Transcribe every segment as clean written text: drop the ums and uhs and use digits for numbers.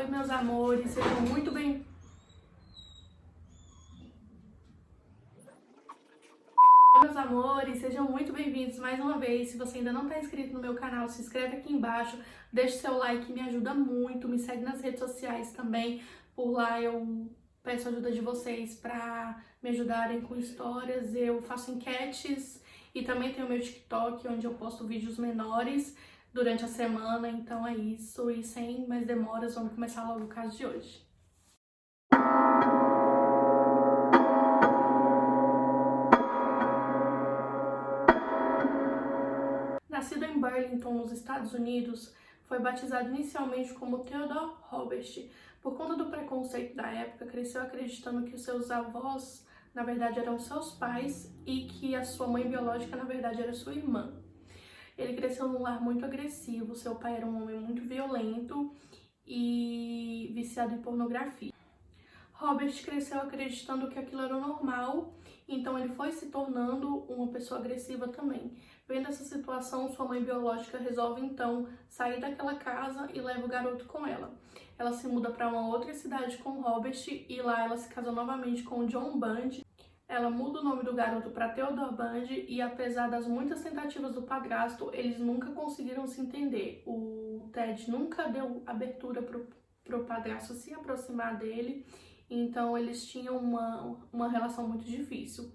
Oi, meus amores, sejam muito bem... Oi, meus amores, sejam muito bem-vindos mais uma vez. Se você ainda não está inscrito no meu canal, se inscreve aqui embaixo, deixe seu like, me ajuda muito, me segue nas redes sociais também. Por lá eu peço a ajuda de vocês para me ajudarem com histórias, eu faço enquetes e também tenho meu TikTok, onde eu posto vídeos menores durante a semana. Então é isso, e sem mais demoras, vamos começar logo o caso de hoje. Nascido em Burlington, nos Estados Unidos, foi batizado inicialmente como Theodore Robert. Por conta do preconceito da época, cresceu acreditando que os seus avós, na verdade, eram seus pais e que a sua mãe biológica, na verdade, era sua irmã. Ele cresceu num lar muito agressivo, seu pai era um homem muito violento e viciado em pornografia. Robert cresceu acreditando que aquilo era normal, então ele foi se tornando uma pessoa agressiva também. Vendo essa situação, sua mãe biológica resolve então sair daquela casa e leva o garoto com ela. Ela se muda para uma outra cidade com Robert e lá ela se casa novamente com John Bundy. Ela muda o nome do garoto para Theodore Bundy e, apesar das muitas tentativas do padrasto, eles nunca conseguiram se entender. O Ted nunca deu abertura pro padrasto se aproximar dele. Então eles tinham uma relação muito difícil.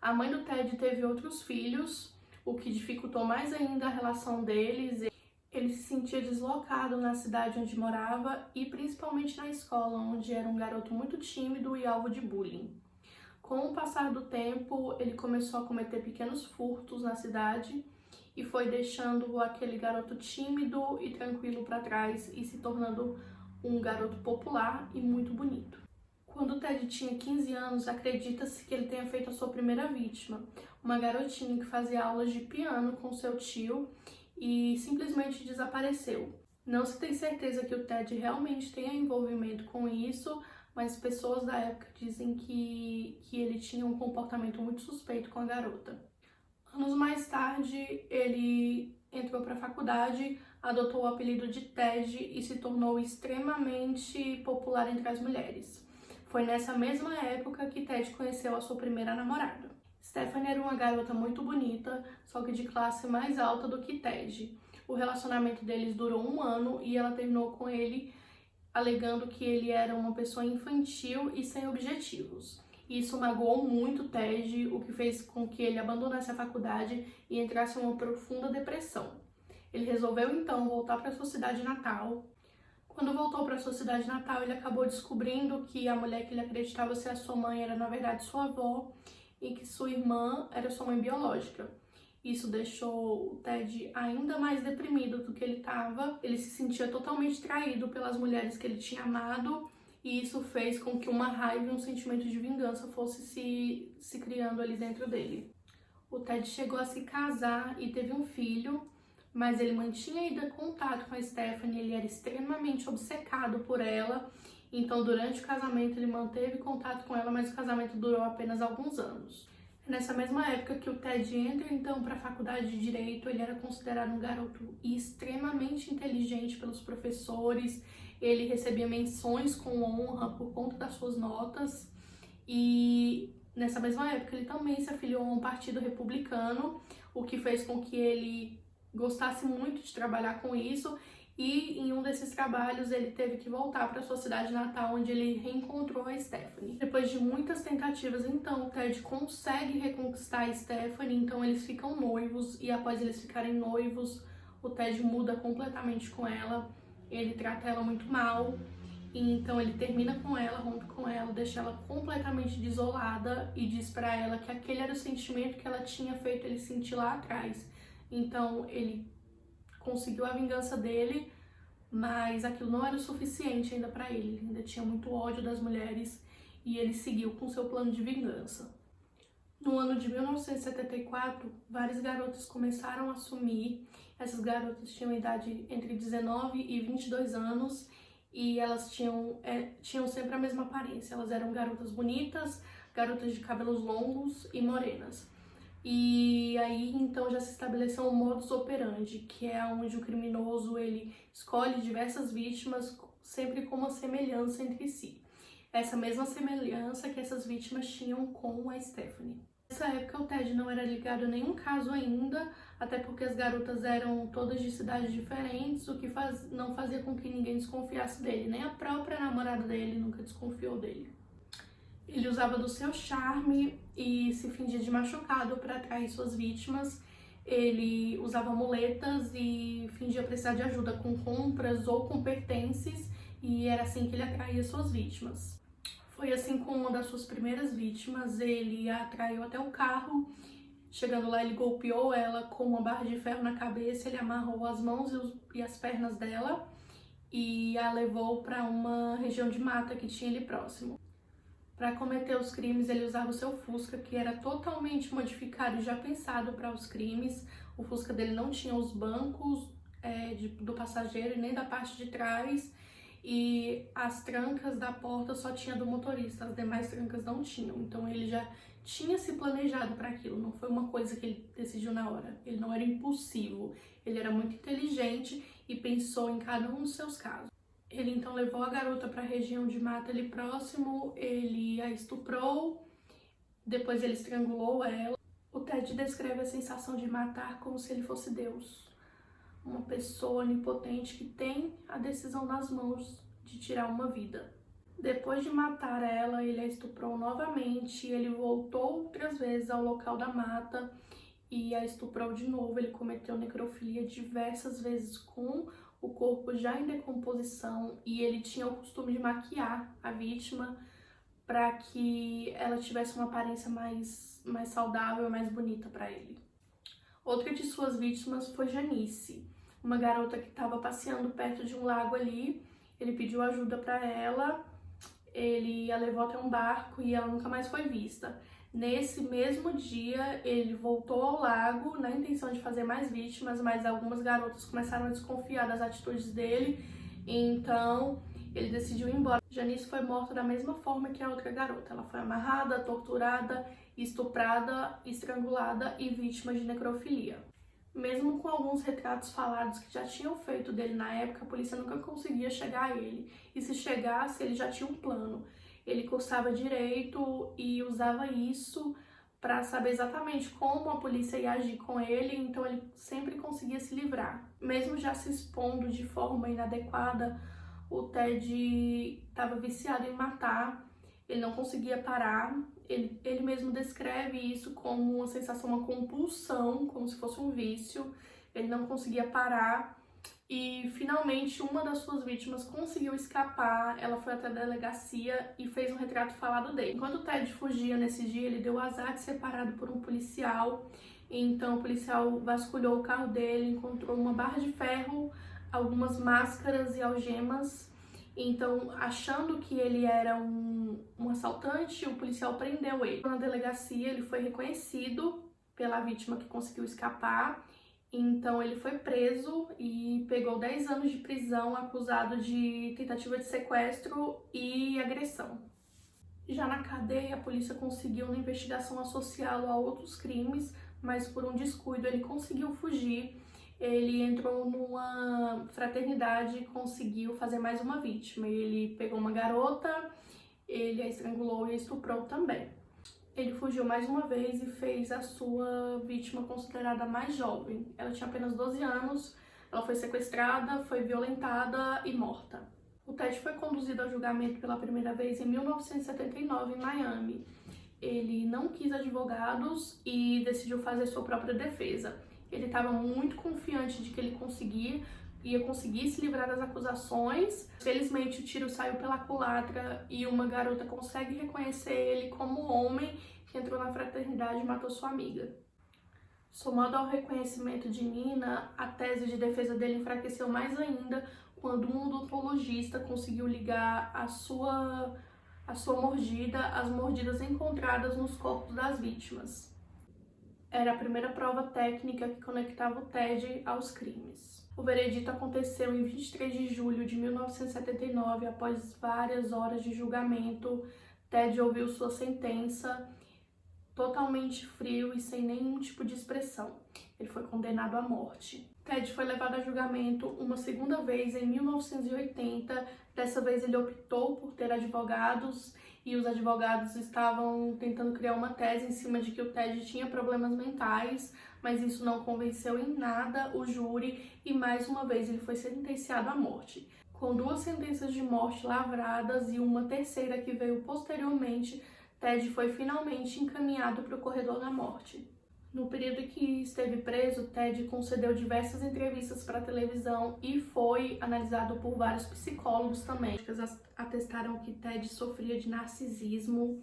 A mãe do Ted teve outros filhos, o que dificultou mais ainda a relação deles. Ele se sentia deslocado na cidade onde morava e principalmente na escola, onde era um garoto muito tímido e alvo de bullying. Com o passar do tempo, ele começou a cometer pequenos furtos na cidade e foi deixando aquele garoto tímido e tranquilo para trás e se tornando um garoto popular e muito bonito. Quando o Ted tinha 15 anos, acredita-se que ele tenha feito a sua primeira vítima, uma garotinha que fazia aulas de piano com seu tio e simplesmente desapareceu. Não se tem certeza que o Ted realmente tenha envolvimento com isso, mas pessoas da época dizem que ele tinha um comportamento muito suspeito com a garota. Anos mais tarde, ele entrou para a faculdade, adotou o apelido de Ted e se tornou extremamente popular entre as mulheres. Foi nessa mesma época que Ted conheceu a sua primeira namorada. Stephanie era uma garota muito bonita, só que de classe mais alta do que Ted. O relacionamento deles durou 1 ano e ela terminou com ele alegando que ele era uma pessoa infantil e sem objetivos. Isso magoou muito Ted, o que fez com que ele abandonasse a faculdade e entrasse em uma profunda depressão. Ele resolveu então voltar para sua cidade natal. Quando voltou para sua cidade natal, ele acabou descobrindo que a mulher que ele acreditava ser a sua mãe era na verdade sua avó e que sua irmã era sua mãe biológica. Isso deixou o Ted ainda mais deprimido do que ele estava. Ele se sentia totalmente traído pelas mulheres que ele tinha amado e isso fez com que uma raiva e um sentimento de vingança fosse se criando ali dentro dele. O Ted chegou a se casar e teve um filho, mas ele mantinha ainda contato com a Stephanie, ele era extremamente obcecado por ela, então durante o casamento ele manteve contato com ela, mas o casamento durou apenas alguns anos. Nessa mesma época que o Ted entra então para a faculdade de Direito, ele era considerado um garoto extremamente inteligente pelos professores, ele recebia menções com honra por conta das suas notas e nessa mesma época ele também se afiliou a um partido republicano, o que fez com que ele gostasse muito de trabalhar com isso e em um desses trabalhos ele teve que voltar para sua cidade natal, onde ele reencontrou a Stephanie. Depois de muitas tentativas, então, o Ted consegue reconquistar a Stephanie, então eles ficam noivos e após eles ficarem noivos, o Ted muda completamente com ela, ele trata ela muito mal, e então ele termina com ela, rompe com ela, deixa ela completamente desolada e diz para ela que aquele era o sentimento que ela tinha feito ele sentir lá atrás. Então ele conseguiu a vingança dele, mas aquilo não era o suficiente ainda para ele. Ele ainda tinha muito ódio das mulheres e ele seguiu com seu plano de vingança. No ano de 1974, várias garotas começaram a sumir. Essas garotas tinham idade entre 19 e 22 anos e elas tinham sempre a mesma aparência. Elas eram garotas bonitas, garotas de cabelos longos e morenas. E aí então já se estabeleceu um modus operandi, que é onde o criminoso ele escolhe diversas vítimas sempre com uma semelhança entre si. Essa mesma semelhança que essas vítimas tinham com a Stephanie. Nessa época, o Ted não era ligado a nenhum caso ainda, até porque as garotas eram todas de cidades diferentes, o que não fazia com que ninguém desconfiasse dele, nem a própria namorada dele nunca desconfiou dele. Ele usava do seu charme e se fingia de machucado para atrair suas vítimas. Ele usava muletas e fingia precisar de ajuda com compras ou com pertences, e era assim que ele atraía suas vítimas. Foi assim com uma das suas primeiras vítimas. Ele a atraiu até o carro. Chegando lá, ele golpeou ela com uma barra de ferro na cabeça, ele amarrou as mãos e as pernas dela e a levou para uma região de mata que tinha ali próximo. Para cometer os crimes, ele usava o seu Fusca, que era totalmente modificado e já pensado para os crimes. O Fusca dele não tinha os bancos do passageiro e nem da parte de trás, e as trancas da porta só tinha do motorista, as demais trancas não tinham. Então ele já tinha se planejado para aquilo, não foi uma coisa que ele decidiu na hora. Ele não era impulsivo, ele era muito inteligente e pensou em cada um dos seus casos. Ele então levou a garota para a região de mata ali próximo, ele a estuprou, depois ele estrangulou ela. O Ted descreve a sensação de matar como se ele fosse Deus, uma pessoa onipotente que tem a decisão nas mãos de tirar uma vida. Depois de matar ela, ele a estuprou novamente, ele voltou outras vezes ao local da mata e a estuprou de novo. Ele cometeu necrofilia diversas vezes com o corpo já em decomposição, e ele tinha o costume de maquiar a vítima para que ela tivesse uma aparência mais saudável, mais bonita para ele. Outra de suas vítimas foi Janice, uma garota que estava passeando perto de um lago ali. Ele pediu ajuda para ela, ele a levou até um barco e ela nunca mais foi vista. Nesse mesmo dia, ele voltou ao lago na intenção de fazer mais vítimas, mas algumas garotas começaram a desconfiar das atitudes dele, então ele decidiu ir embora. Janice foi morta da mesma forma que a outra garota. Ela foi amarrada, torturada, estuprada, estrangulada e vítima de necrofilia. Mesmo com alguns retratos falados que já tinham feito dele na época, a polícia nunca conseguia chegar a ele. E se chegasse, ele já tinha um plano. Ele cursava direito e usava isso para saber exatamente como a polícia ia agir com ele, então ele sempre conseguia se livrar. Mesmo já se expondo de forma inadequada, o Ted estava viciado em matar, ele não conseguia parar. Ele mesmo descreve isso como uma sensação, uma compulsão, como se fosse um vício. Ele não conseguia parar e finalmente uma das suas vítimas conseguiu escapar. Ela foi até a delegacia e fez um retrato falado dele. Enquanto o Ted fugia nesse dia, ele deu azar de ser parado por um policial. Então o policial vasculhou o carro dele, encontrou uma barra de ferro, algumas máscaras e algemas. Então, achando que ele era um assaltante, o policial prendeu ele. Na delegacia, ele foi reconhecido pela vítima que conseguiu escapar. Então, ele foi preso e pegou 10 anos de prisão, acusado de tentativa de sequestro e agressão. Já na cadeia, a polícia conseguiu uma investigação associá-lo a outros crimes, mas por um descuido ele conseguiu fugir. Ele entrou numa fraternidade e conseguiu fazer mais uma vítima. Ele pegou uma garota, ele a estrangulou e a estuprou também. Ele fugiu mais uma vez e fez a sua vítima considerada mais jovem. Ela tinha apenas 12 anos, ela foi sequestrada, foi violentada e morta. O Ted foi conduzido ao julgamento pela primeira vez em 1979 em Miami. Ele não quis advogados e decidiu fazer sua própria defesa. Ele estava muito confiante de que ele ia conseguir se livrar das acusações. Felizmente, o tiro saiu pela culatra e uma garota consegue reconhecer ele como o homem que entrou na fraternidade e matou sua amiga. Somado ao reconhecimento de Nina, a tese de defesa dele enfraqueceu mais ainda quando um odontologista conseguiu ligar a sua mordida às mordidas encontradas nos corpos das vítimas. Era a primeira prova técnica que conectava o Ted aos crimes. O veredito aconteceu em 23 de julho de 1979, após várias horas de julgamento. Ted ouviu sua sentença totalmente frio e sem nenhum tipo de expressão. Ele foi condenado à morte. Ted foi levado a julgamento uma segunda vez em 1980. Dessa vez ele optou por ter advogados e os advogados estavam tentando criar uma tese em cima de que o Ted tinha problemas mentais, mas isso não convenceu em nada o júri e mais uma vez ele foi sentenciado à morte. Com 2 sentenças de morte lavradas e uma terceira que veio posteriormente, Ted foi finalmente encaminhado para o corredor da morte. No período que esteve preso, Ted concedeu diversas entrevistas para a televisão e foi analisado por vários psicólogos também. Atestaram que Ted sofria de narcisismo.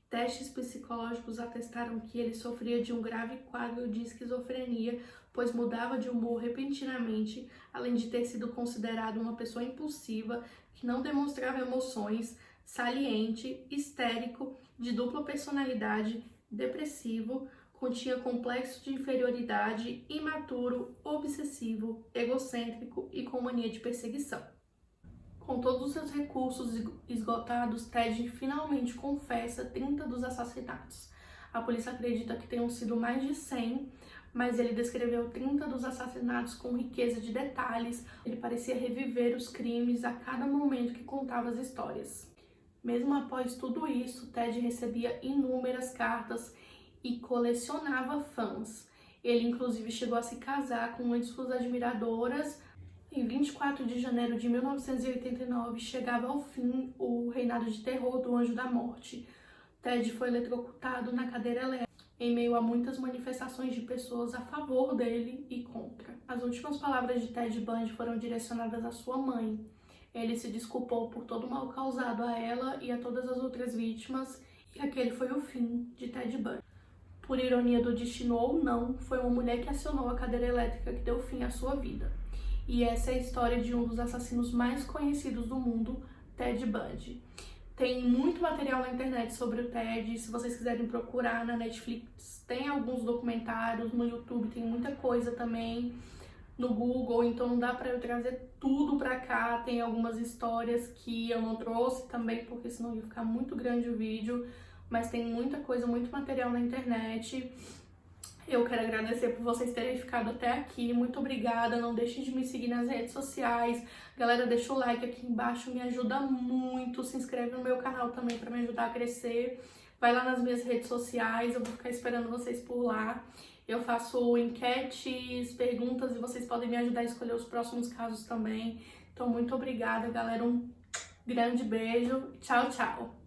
Testes psicológicos atestaram que ele sofria de um grave quadro de esquizofrenia, pois mudava de humor repentinamente, além de ter sido considerado uma pessoa impulsiva, que não demonstrava emoções, saliente, histérico, de dupla personalidade, depressivo, continha complexo de inferioridade, imaturo, obsessivo, egocêntrico e com mania de perseguição. Com todos os seus recursos esgotados, Ted finalmente confessa 30 dos assassinatos. A polícia acredita que tenham sido mais de 100, mas ele descreveu 30 dos assassinatos com riqueza de detalhes. Ele parecia reviver os crimes a cada momento que contava as histórias. Mesmo após tudo isso, Ted recebia inúmeras cartas e colecionava fãs. Ele inclusive chegou a se casar com uma de suas admiradoras. Em 24 de janeiro de 1989 chegava ao fim o reinado de terror do Anjo da Morte. Ted foi eletrocutado na cadeira elétrica em meio a muitas manifestações de pessoas a favor dele e contra. As últimas palavras de Ted Bundy foram direcionadas à sua mãe. Ele se desculpou por todo o mal causado a ela e a todas as outras vítimas, e aquele foi o fim de Ted Bundy. Por ironia do destino ou não, foi uma mulher que acionou a cadeira elétrica que deu fim à sua vida. E essa é a história de um dos assassinos mais conhecidos do mundo, Ted Bundy. Tem muito material na internet sobre o Ted, se vocês quiserem procurar na Netflix, tem alguns documentários, no YouTube tem muita coisa também, no Google, então não dá pra eu trazer tudo pra cá, tem algumas histórias que eu não trouxe também, porque senão ia ficar muito grande o vídeo, mas tem muita coisa, muito material na internet. Eu quero agradecer por vocês terem ficado até aqui, muito obrigada, não deixem de me seguir nas redes sociais. Galera, deixa o like aqui embaixo, me ajuda muito, se inscreve no meu canal também para me ajudar a crescer. Vai lá nas minhas redes sociais, eu vou ficar esperando vocês por lá. Eu faço enquetes, perguntas e vocês podem me ajudar a escolher os próximos casos também. Então, muito obrigada, galera, um grande beijo, tchau, tchau!